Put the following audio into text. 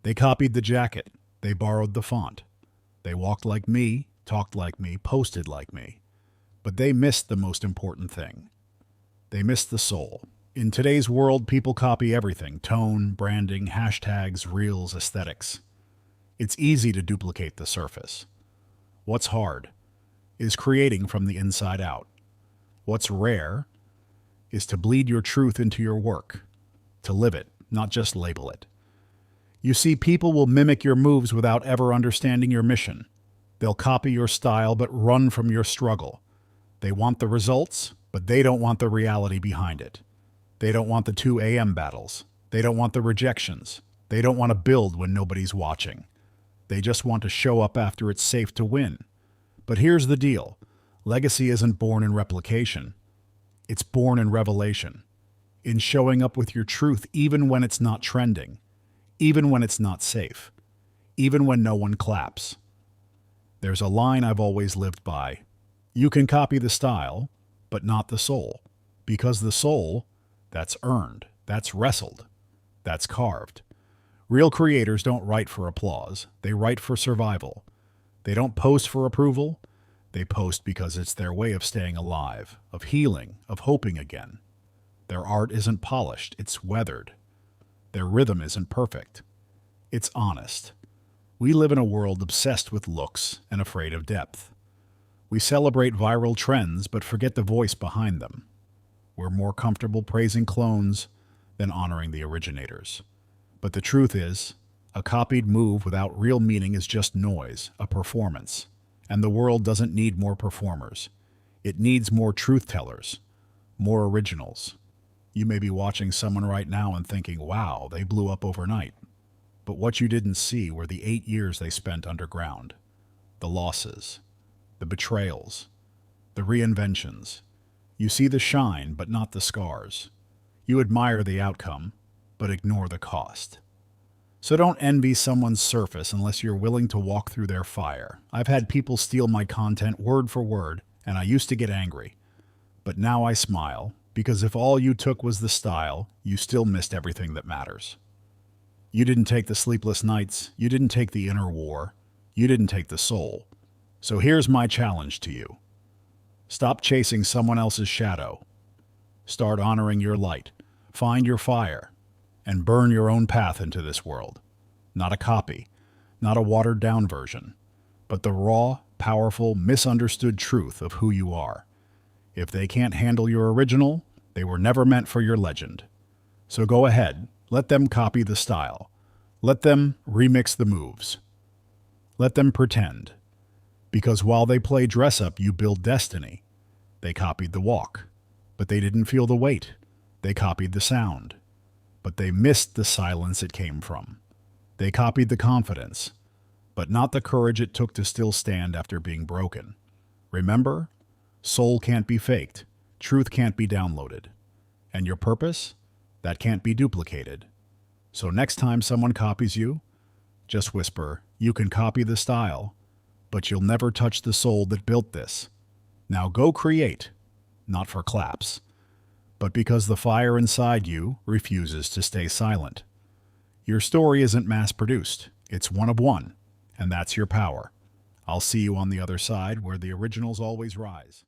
They copied the jacket. They borrowed the font. They walked like me, talked like me, posted like me. But they missed the most important thing. They missed the soul. In today's world, people copy everything: tone, branding, hashtags, reels, aesthetics. It's easy to duplicate the surface. What's hard is creating from the inside out. What's rare is to bleed your truth into your work, to live it, not just label it. You see, people will mimic your moves without ever understanding your mission. They'll copy your style but run from your struggle. They want the results, but they don't want the reality behind it. They don't want the 2 a.m. battles. They don't want the rejections. They don't want to build when nobody's watching. They just want to show up after it's safe to win. But here's the deal. Legacy isn't born in replication. It's born in revelation. In showing up with your truth even when it's not trending. Even when it's not safe. Even when no one claps. There's a line I've always lived by. You can copy the style, but not the soul. Because the soul, that's earned, that's wrestled, that's carved. Real creators don't write for applause. They write for survival. They don't post for approval. They post because it's their way of staying alive, of healing, of hoping again. Their art isn't polished, it's weathered. Their rhythm isn't perfect. It's honest. We live in a world obsessed with looks and afraid of depth. We celebrate viral trends but forget the voice behind them. We're more comfortable praising clones than honoring the originators. But the truth is, a copied move without real meaning is just noise, a performance. And the world doesn't need more performers. It needs more truth tellers, more originals. You may be watching someone right now and thinking, wow, they blew up overnight. But what you didn't see were the 8 years they spent underground. The losses, the betrayals, the reinventions. You see the shine, but not the scars. You admire the outcome, but ignore the cost. So don't envy someone's surface unless you're willing to walk through their fire. I've had people steal my content word for word, and I used to get angry. But now I smile, because if all you took was the style, you still missed everything that matters. You didn't take the sleepless nights, you didn't take the inner war, you didn't take the soul. So here's my challenge to you. Stop chasing someone else's shadow. Start honoring your light. Find your fire. And burn your own path into this world. Not a copy, not a watered-down version, but the raw, powerful, misunderstood truth of who you are. If they can't handle your original, they were never meant for your legend. So go ahead, let them copy the style. Let them remix the moves. Let them pretend. Because while they play dress-up, you build destiny. They copied the walk, but they didn't feel the weight. They copied the sound. But they missed the silence it came from. They copied the confidence, but not the courage it took to still stand after being broken. Remember, soul can't be faked, truth can't be downloaded, and your purpose, that can't be duplicated. So next time someone copies you, just whisper, you can copy the style, but you'll never touch the soul that built this. Now go create, not for claps, but because the fire inside you refuses to stay silent. Your story isn't mass-produced. It's one of one, and that's your power. I'll see you on the other side where the originals always rise.